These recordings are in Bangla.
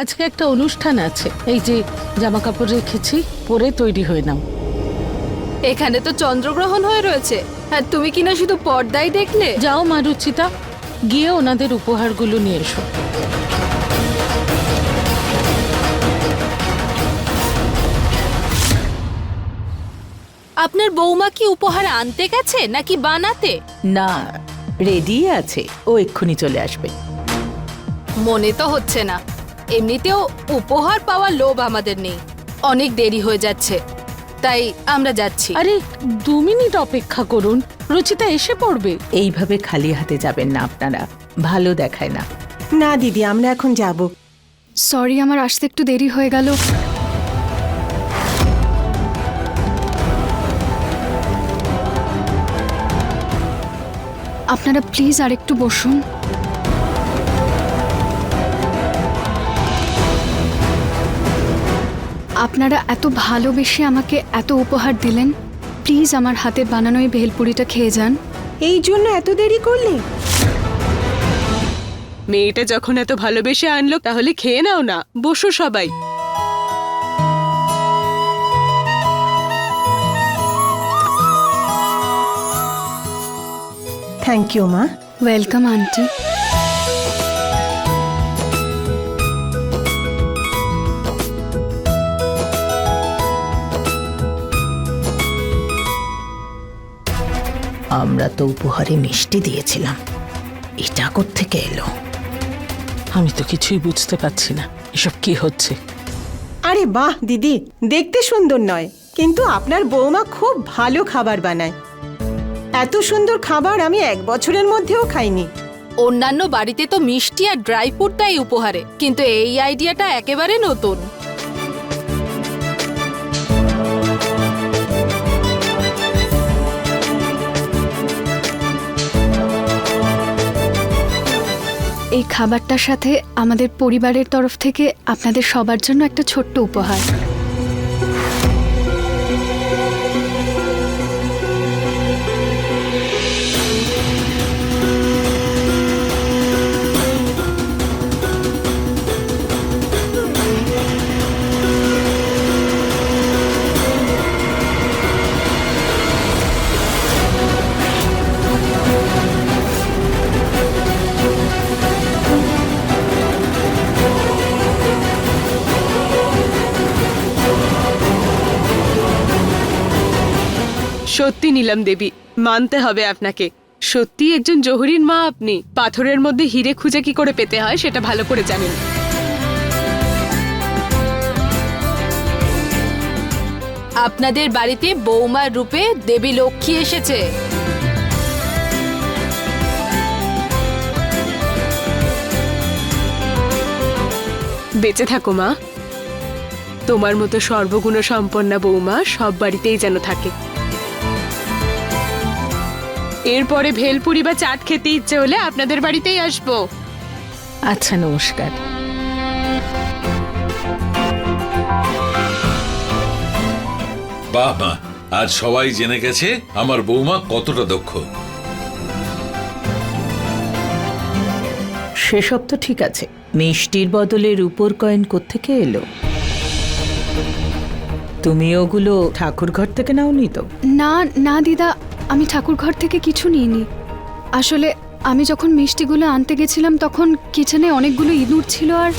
আজকে একটা অনুষ্ঠান আছে, এই যে জামা কাপড় রেখেছি, পরে তৈরি হয়ে নাও। এখানে তো চন্দ্রগ্রহণ হয়ে রয়েছে, আর তুমি কিনা শুধু পর্দাই দেখলে। যাও মা রুচিতা, গিয়ে ওনাদের উপহারগুলো নিয়ে এসো। আপনার বৌমা কি উপহার আনতে গেছে নাকি বানাতে? না, রেডি আছে, ও এক্ষুনি চলে আসবে। মনে তো হচ্ছে না। এমনিতেও উপহার পাওয়ার লোভ আমাদের নেই, অনেক দেরি হয়ে যাচ্ছে, তাই আমরা যাচ্ছি। আরে 2 মিনিট অপেক্ষা করুন, রুচিতা এসে পড়বে। এইভাবে খালি হাতে যাবেন না আপনারা, ভালো দেখায় না। না দিদি, আমরা এখন যাব। সরি, আমার আসতে একটু দেরি হয়ে গেল। আপনারা প্লিজ আর একটু বসুন। আপনারা এত ভালোবেসে আমাকে এত উপহার দিলেন, প্লিজ আমার হাতের বানানো এই ভেলপুরিটা খেয়ে যান। এই জন্য এত দেরি করলে? মেয়েটা যখন এত ভালোবেসে আনলো, তাহলে খেয়ে নাও না। বসো সবাই। থ্যাংক ইউ মা। Welcome aunty. আমরা তো উপহারে মিষ্টি দিয়েছিলাম, এটা কোত্থেকে এলো? আমি তো কিছুই বুঝতে পারছি না, এসব কি হচ্ছে। আরে বাহ দিদি, দেখতে সুন্দর নয়, কিন্তু আপনার বৌমা খুব ভালো খাবার বানায়। এত সুন্দর খাবার আমি 1 বছরের মধ্যেও খাইনি। অন্যান্য বাড়িতে তো মিষ্টি আর ড্রাই ফ্রুট দেয় উপহারে, কিন্তু এই আইডিয়াটা একেবারে নতুন। এই খাবারটার সাথে আমাদের পরিবারের তরফ থেকে আপনাদের সবার জন্য একটা ছোট্ট উপহার। সত্যি নীলাম দেবী, মানতে হবে আপনাকে। সত্যি একজন জহুরির মা আপনি। পাথরের মধ্যে হিরে খুঁজে কি করে পেতে হয় সেটা ভালো করে জানেন। আপনাদের বাড়িতে বৌমার রূপে দেবী লক্ষ্মী এসেছে। বেঁচে থাকো মা। তোমার মতো সর্বগুণ সম্পন্না বৌমা সব বাড়িতেই যেন থাকে। এরপরে ভেলপুরি বা চাট খেতে ইচ্ছে হলে আপনাদের বাড়িতেই আসবো। আচ্ছা, নমস্কার। বাহ মা, আজ সবাই জেনে গেছে আমার বৌমা কতটা দক্ষ। সেসব তো ঠিক আছে, মিষ্টির বদলে রূপোর কয়েন কোত্থেকে এলো? তুমি ওগুলো ঠাকুর ঘর থেকে নাওনি তো? না না দিদা, আমি ঠাকুর ঘর থেকে কিছু নিইনি। আসলে আমি যখন মিষ্টিগুলো আনতে গেছিলাম তখন কিচেনে অনেকগুলো ইঁদুর ছিল। আর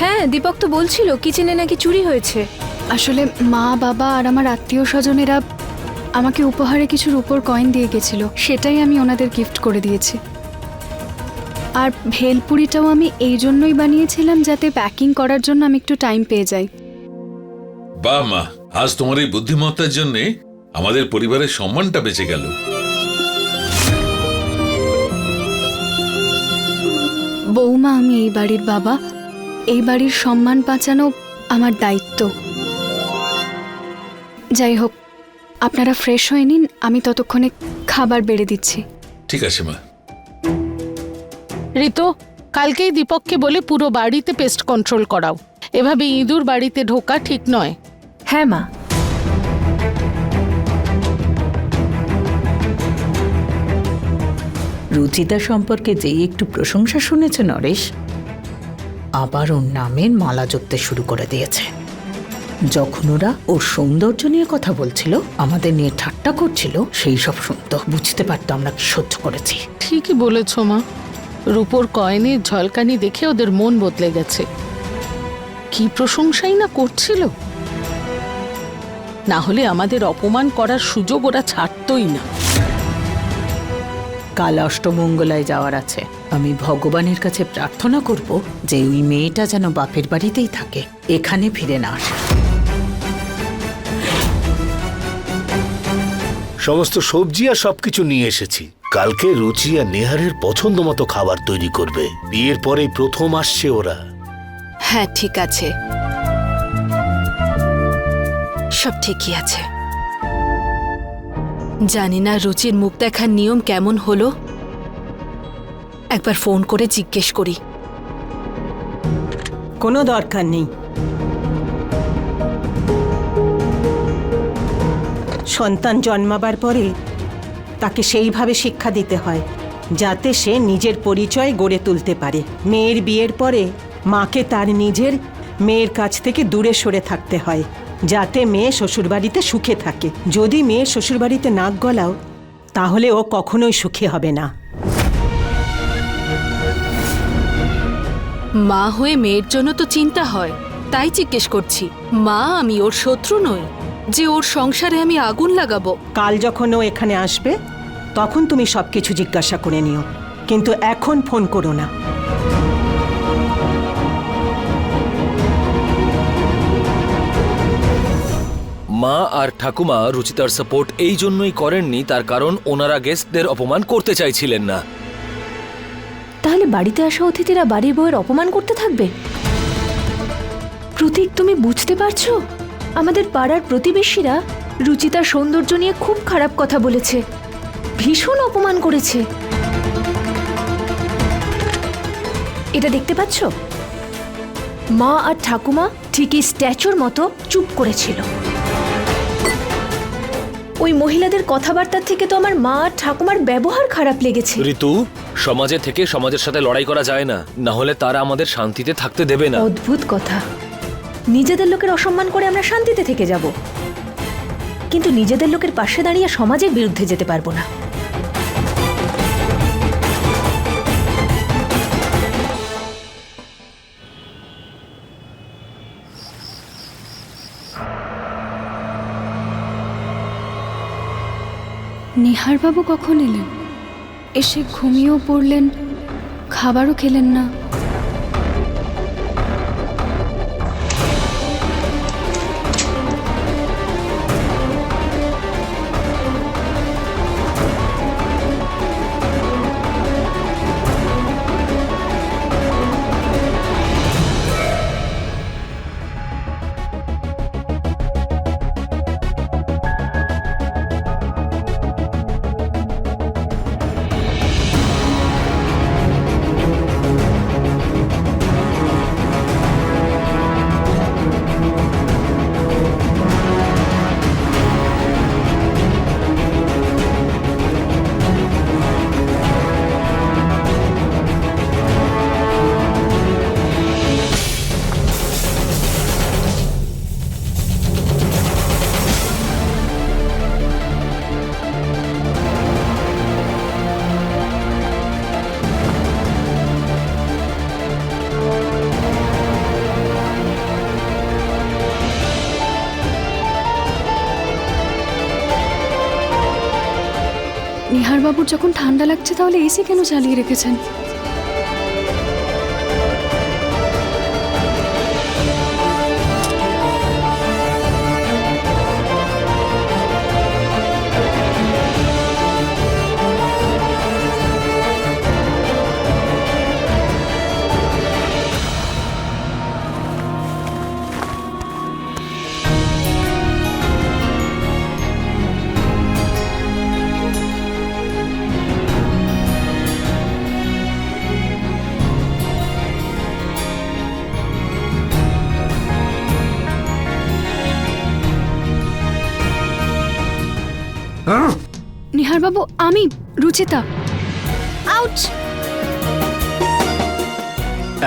হ্যাঁ, দীপক তো বলছিল কিচেনে নাকি চুরি হয়েছে। আসলে মা বাবা আর আমার আত্মীয় স্বজনেরা আমাকে উপহারে কিছু রূপোর কয়েন দিয়ে গেছিল, সেটাই আমি ওনাদের গিফট করে দিয়েছি। আর ভেলপুরিটাও আমি এই জন্যই বানিয়েছিলাম যাতে প্যাকিং করার জন্য আমি একটু টাইম পেয়ে যাই। বাহ মা, আজ তোমার এই বুদ্ধিমত্তার জন্য আমাদের পরিবারের সম্মানটা বেঁচে গেল। বৌমা, আমি এই বাড়ির বাবা, এই বাড়ির সম্মান বাঁচানো আমার দায়িত্ব। যাই হোক, আপনারা ফ্রেশ হয়ে নিন, আমি ততক্ষণে খাবার বেড়ে দিচ্ছি। ঠিক আছে মা। ঋতু, কালকেই দীপককে বলে পুরো বাড়িতে পেস্ট কন্ট্রোল করাও। এভাবে ইঁদুর বাড়িতে ঢোকা ঠিক নয়। হ্যাঁ মা। রুচিতা সম্পর্কে যেই একটু প্রশংসা শুনেছে নরেশ, আবার ওর নামের মালা জপতে শুরু করে দিয়েছে। যখন ওরা ওর সৌন্দর্য নিয়ে কথা বলছিল, আমাদের নিয়ে ঠাট্টা করছিল, সেই সব শুনতো, বুঝতে পারতো আমরা কি সহ্য করেছি। ঠিকই বলেছ মা, রূপোর কয়েনের ঝলকানি দেখে ওদের মন বদলে গেছে। কি প্রশংসাই না করছিল, না হলে আমাদের অপমান করার সুযোগ ওরা ছাড়তই না। কাল অষ্টমঙ্গলায় যাওয়ার আছে। আমি ভগবানের কাছে প্রার্থনা করব যে ওই মেয়েটা যেন বাপের বাড়িতেই থাকে, এখানে ফিরে না আসে। সমস্ত সবজি আর সবকিছু নিয়ে এসেছি। কালকে রুচি আর নেহারের পছন্দ মতো খাবার তৈরি করবে। বিয়ের পরেই প্রথম আসছে ওরা। হ্যাঁ ঠিক আছে, সব ঠিকই আছে। জানি না রুচির মুখ দেখার নিয়ম কেমন হলো, একবার ফোন করে জিজ্ঞেস করি। কোনো দরকার নেই। সন্তান জন্মাবার পরে তাকে সেইভাবে শিক্ষা দিতে হয় যাতে সে নিজের পরিচয় গড়ে তুলতে পারে। মেয়ের বিয়ের পরে মাকে তার নিজের মেয়ের কাছ থেকে দূরে সরে থাকতে হয় যাতে মেয়ে শ্বশুরবাড়িতে সুখে থাকে। যদি মেয়ে শ্বশুরবাড়িতে নাক গলাও তাহলে ও কখনোই সুখী হবে না। মা হয়ে মেয়ের জন্য তো চিন্তা হয়, তাই জিজ্ঞেস করছি। মা, আমি ওর শত্রু নই যে ওর সংসারে আমি আগুন লাগাবো। কাল যখন ও এখানে আসবে তখন তুমি সবকিছু জিজ্ঞাসা করে নিও, কিন্তু এখন ফোন করো না। মা আর ঠাকুমা রুচিতার সাপোর্ট এই জন্যই করেননি, তার কারণ ওনারা গেস্টদের অপমান করতে চাইছিলেন না। তাহলে বাড়িতে আসা অতিথিরা বাড়ির বউয়ের অপমান করতে থাকবে? প্রতীক, তুমি বুঝতে পারছো? আমাদের পাড়ার প্রতিবেশীরা রুচিতার সৌন্দর্য নিয়ে খুব খারাপ কথা বলেছে, ভীষণ অপমান করেছে। এটা দেখতে পাচ্ছ? মা আর ঠাকুমা ঠিকই স্ট্যাচুর মতো চুপ করেছিল। ওই মহিলাদের কথাবার্তার থেকে তো আমার মা আর ঠাকুমার ব্যবহার খারাপ লেগেছে। ঋতু, সমাজে থেকে সমাজের সাথে লড়াই করা যায় না, না হলে তারা আমাদের শান্তিতে থাকতে দেবে না। অদ্ভুত কথা, নিজেদের লোকের অসম্মান করে আমরা শান্তিতে থেকে যাব, কিন্তু নিজেদের লোকের পাশে দাঁড়িয়ে সমাজের বিরুদ্ধে যেতে পারবো না। নিহারবাবু কখন এলেন? এসে ঘুমিয়েও পড়লেন, খাবারও খেলেন না। নিহারবাবুর যখন ঠান্ডা লাগছে তাহলে এসি কেন চালিয়ে রেখেছেন? নিহারবাবু, আমি রুচিতা। আউচ!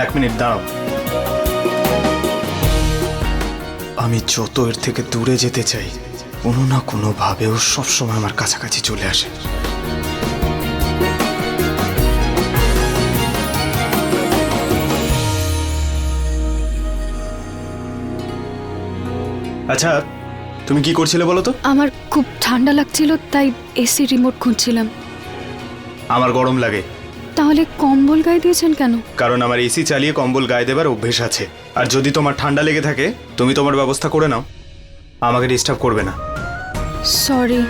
এক মিনিট দাঁড়াও। আমি যত এর থেকে দূরে যেতে চাই, কোনো না কোনো ভাবে ও সবসময় আমার কাছাকাছি চলে আসে। আচ্ছা, তুমি কি করছিলে বলো তো? আমার খুব ঠান্ডা লাগছিল, তাই এসি রিমোট খুঁজছিলাম। আমার গরম লাগে। তাহলে কম্বল গায়ে দিয়েছেন কেন? কারণ আমার এসি চালিয়ে কম্বল গায়ে দেবার অভ্যেস আছে। আর যদি তোমার ঠান্ডা লেগে থাকে, তুমি তোমার ব্যবস্থা করে নাও, আমাকে ডিস্টার্ব করবে না। সরি।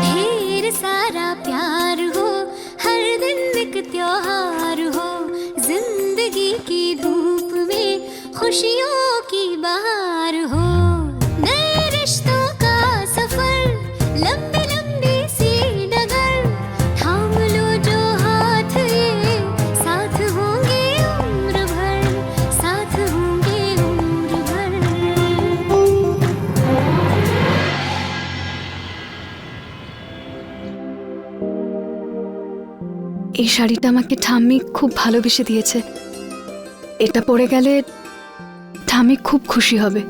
ढेर सारा प्यार हो, हर दिन एक त्योहार हो, जिंदगी की धूप में खुशियों की बहार हो, नए रिश्तों का सफर, लंबी लंबी सी डगर, थाम लो जो हाथ ये, साथ होंगे उम्र भर, साथ होंगे उम्र भर। এই শাড়িটা আমাকে ঠাম্মি খুব ভালোবেসে দিয়েছে। এটা পরে গেলে ঠাম্মি খুব খুশি হবে।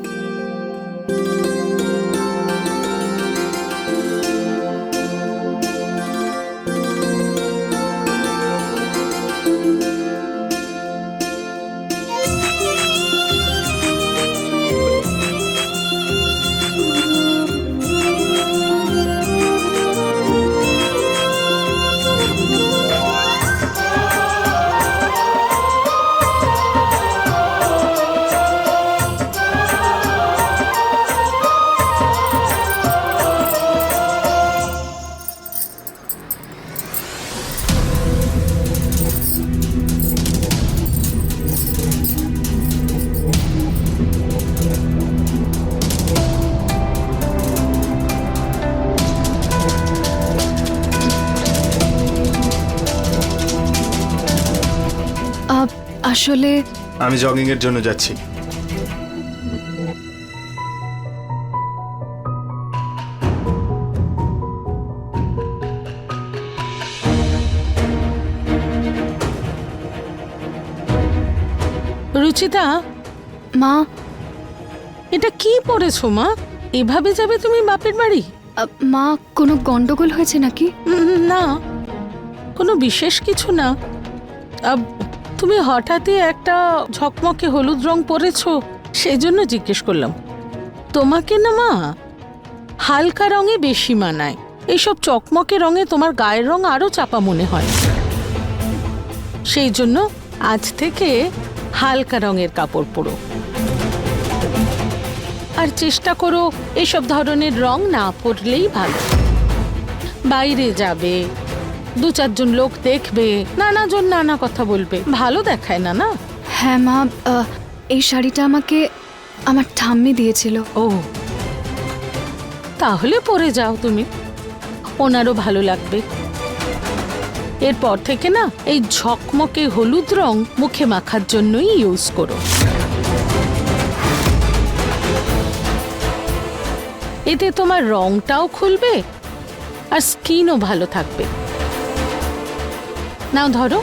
আসলে আমি জগিং এর জন্য যাচ্ছি। রুচিতা, মা, এটা কি পড়েছো মা? এভাবে যাবে তুমি বাপের বাড়ি? মা, কোনো গন্ডগোল হয়েছে নাকি? না, কোনো বিশেষ কিছু না। তুমি হঠাৎই একটা ঝকমকে হলুদ রং পরেছো, সেই জন্য জিজ্ঞেস করলাম। তোমাকে না মা হালকা রঙে বেশি মানায়। এইসব চকমকে রঙে তোমার গায়ের রং আরো চাপা মনে হয়। সেই জন্য আজ থেকে হালকা রঙের কাপড় পরো, আর চেষ্টা করো এইসব ধরনের রং না পরলেই ভালো। বাইরে যাবে, দু চারজন লোক দেখবে, নানাজন নানা কথা বলবে, ভালো দেখায় না। না? হ্যাঁ মা, এই শাড়িটা আমাকে আমার ঠাম্মি দিয়েছিল। ও, তাহলে পরে যাও তুমি, ওনারও ভালো লাগবে। এরপর থেকে না এই ঝকমকে হলুদ রং মুখে মাখার জন্যই ইউজ করো। এতে তোমার রংটাও খুলবে আর স্কিনও ভালো থাকবে। নাও ধরো।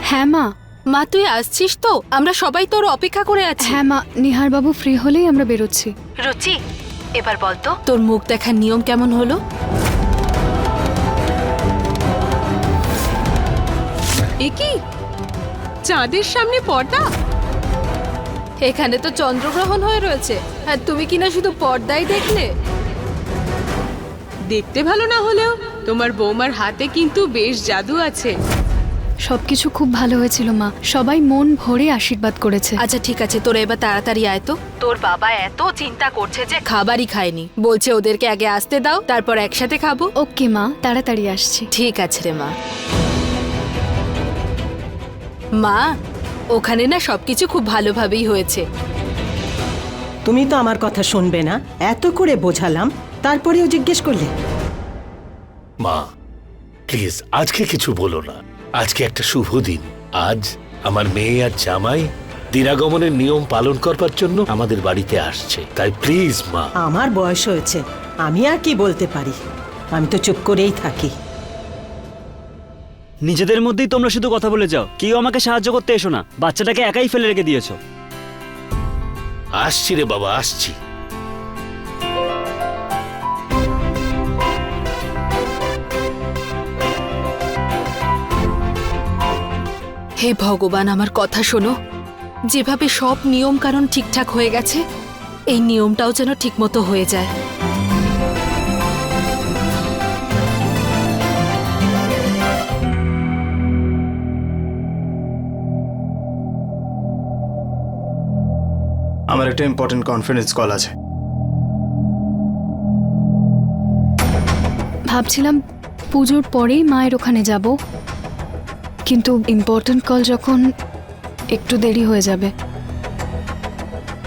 হ্যাঁ মা। মা, তুই আসছিস তো? আমরা সবাই তোর অপেক্ষা করে আছি। হ্যাঁ মা, নিহার বাবু ফ্রি হলেই আমরা বেরোচ্ছি। রুচি, এবার বলতো তোর মুখ দেখার নিয়ম কেমন হলো? এ কি চাঁদের সামনে পর্দা? এখানে তো চন্দ্রগ্রহণ হয়ে রয়েছে আর তুমি কিনা শুধু পর্দাই দেখলে। দেখতে ভালো না হলেও তোমার বৌমার হাতে কিন্তু বেশ জাদু আছে। সবকিছু খুব ভালো হয়েছিল মা, সবাই মন ভরে আশীর্বাদ করেছে। আচ্ছা ঠিক আছে, তোরা এবার তাড়াতাড়ি আয় তো। তোর বাবা এত চিন্তা করছে যে খাবারই খায়নি, বলছে ওদেরকে আগে আসতে দাও তারপর একসাথে খাবো। ওকে মা, তাড়াতাড়ি আসছি। ঠিক আছে রে মা। মা, ওখানে না সবকিছু খুব ভালোভাবেই হয়েছে। তুমি তো আমার কথা শুনবে না, এত করে বোঝালাম তারপরেও জিজ্ঞেস করলে। মা প্লিজ আজকে কিছু বলো না, আজকে একটা শুভ দিন। আজ আমার মেয়ে আর জামাই দিনাগমনের নিয়ম পালন করবার জন্য আমাদের বাড়িতে আসছে, তাই প্লিজ মা। আমার বয়স হয়েছে, আমি আর কি বলতে পারি, আমি তো চুপ করেই থাকি। নিজেদের মধ্যেই তোমরা শুধু কথা বলে যাও, কেউ আমাকে সাহায্য করতে এসো না। বাচ্চাটাকে একাই ফেলে রেখে দিয়েছো। আসছি রে বাবা, আসছি। হে ভগবান, আমার কথা শোনো। যেভাবে সব নিয়ম কানুন ঠিকঠাক হয়ে গেছে, এই নিয়মটাও যেন ঠিকমতো হয়ে যায়। আমার একটা ইম্পর্টেন্ট কনফারেন্স কল আছে। ভাবছিলাম পুজোর পরেই মায়ের ওখানে যাব, কিন্তু ইম্পর্ট্যান্ট কল যখন একটু দেরি হয়ে যাবে।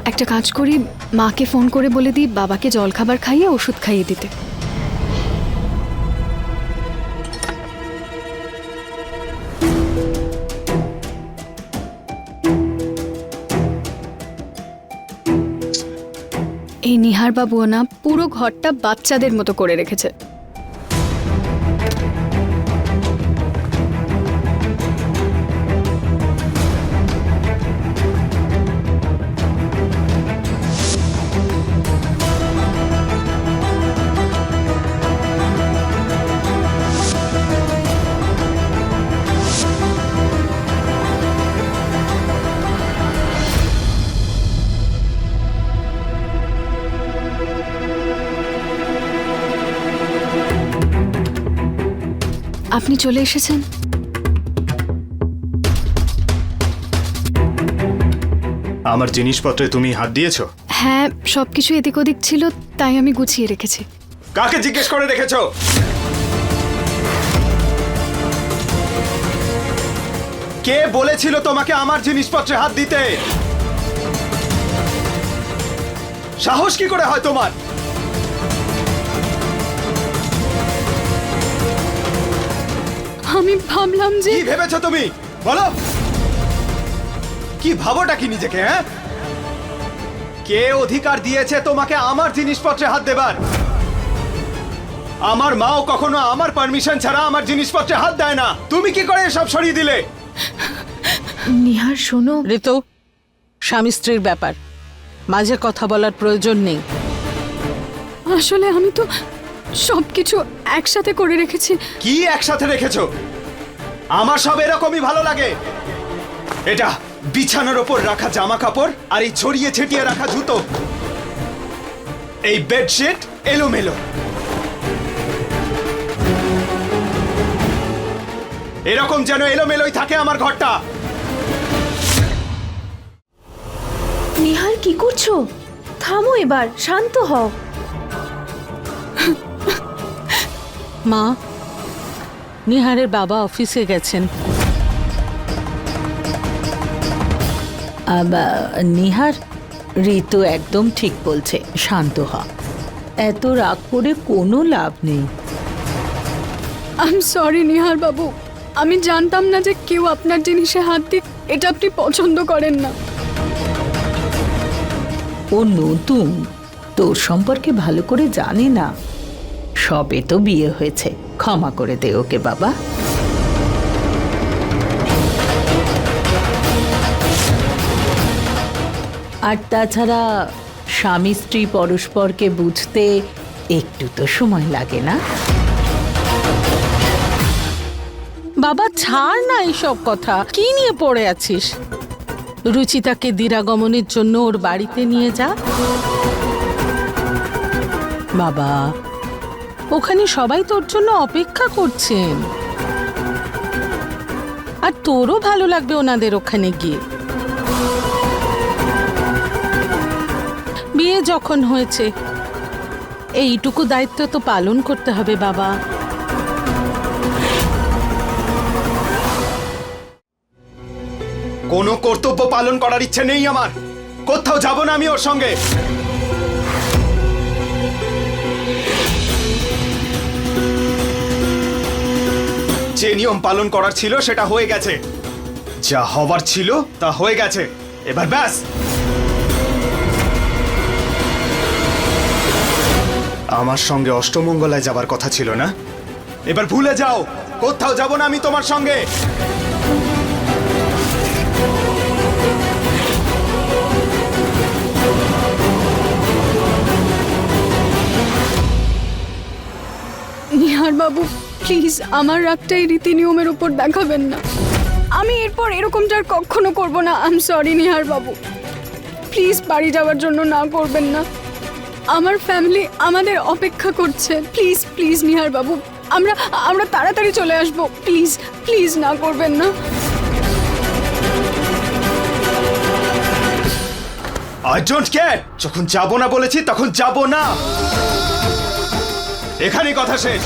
একটা কাজ করি, মাকে ফোন করে বলে দিই বাবাকে জলখাবার খাইয়ে ওষুধ খাইয়ে দিতে। এই নিহার বাবুও না পুরো ঘরটা বাচ্চাদের মতো করে রেখেছে। আপনি চলে এসেছেন। আমার জিনিসপত্রে তুমি হাত দিয়েছো? হ্যাঁ, সবকিছু এদিক ওদিক ছিল, তাই আমি গুছিয়ে রেখেছি। কাকে জিজ্ঞেস করে রেখেছো? কে বলেছিল তোমাকে আমার জিনিসপত্রে হাত দিতে? সাহস কি করে হয় তোমার? আমি ভাবলাম যে কি ভেবেছো তুমি? বলো, কি ভাবোটা কি নিজেকে? হ্যাঁ, কে অধিকার দিয়েছে তোমাকে আমার জিনিসপত্রে হাত দেবার? আমার মাও কখনো আমার পারমিশন ছাড়া আমার জিনিসপত্রে হাত দেয় না। তুমি কি করে এসব সরিয়ে দিলে? নিহার শোনো। ঋতু, স্বামী স্ত্রীর ব্যাপার, মাঝে কথা বলার প্রয়োজন নেই। আসলে আমি তো সবকিছু একসাথে করে রেখেছি। কি একসাথে রেখেছো? আমার সব এরকমই ভালো লাগে। এটা বিছানার ওপর রাখা জামা কাপড় আর এই ছড়িয়ে ছিটিয়ে রাখা জুতো, এই বেডশিট এলোমেলো, এরকম যেন এলোমেলোই থাকে আমার ঘরটা। নিহার কি করছো? থামো এবার, শান্ত হও। মা, নিহারের বাবা অফিসে গেছেন। নিহার, ঋতু একদম ঠিক বলছে, শান্ত হ। এত রাগ করে কোনো লাভ নেই। আই এম সরি নিহার বাবু, আমি জানতাম না যে কেউ আপনার জিনিসে হাত দিক, এটা আপনি পছন্দ করেন না। ও নতুন, তোর সম্পর্কে ভালো করে জানে না। সবে তো বিয়ে হয়েছে, ক্ষমা করে দে ওকে বাবা। আর তাছাড়া স্বামী স্ত্রী পরস্পরকে বুঝতে একটু তো সময় লাগে না? বাবা ছাড় না এইসব কথা, কি নিয়ে পড়ে আছিস? রুচিতাকে দিরাগমনের জন্য ওর বাড়িতে নিয়ে যা। বাবা, ওখানে সবাই তোর জন্য অপেক্ষা করছেন, আর তোরও ভালো লাগবে ওনাদের ওখানে গিয়ে। বিয়ে যখন হয়েছে এইটুকু দায়িত্ব তো পালন করতে হবে বাবা। কোনো কর্তব্য পালন করার ইচ্ছে নেই আমার। কোথাও যাব না আমি ওর সঙ্গে। যে নিয়ম পালন করার ছিল সেটা হয়ে গেছে, যা হবার ছিল তা হয়ে গেছে, এবার ব্যাস। আমার সঙ্গে অষ্টমঙ্গলায় যাবার কথা ছিল না? এবার ভুলে যাও, কোথাও যাব না আমি তোমার সঙ্গে। নিহার বাবু, প্লিজ আমার রাগটাই রীতি নিয়মের উপর দেখাবেন না। আমি এরপর এরকমটা আর কখনো করব না। I am sorry Nihar Babu, please বাড়ি যাওয়ার জন্য না করবেন না। আমার ফ্যামিলি আমাদের অপেক্ষা করছে। প্লিজ প্লিজ নিহার বাবু, আমরা তাড়াতাড়ি চলে আসব। প্লিজ প্লিজ না করবেন না। I don't care. যখন যাব না বলেছি তখন যাব না, এখানেই কথা শেষ।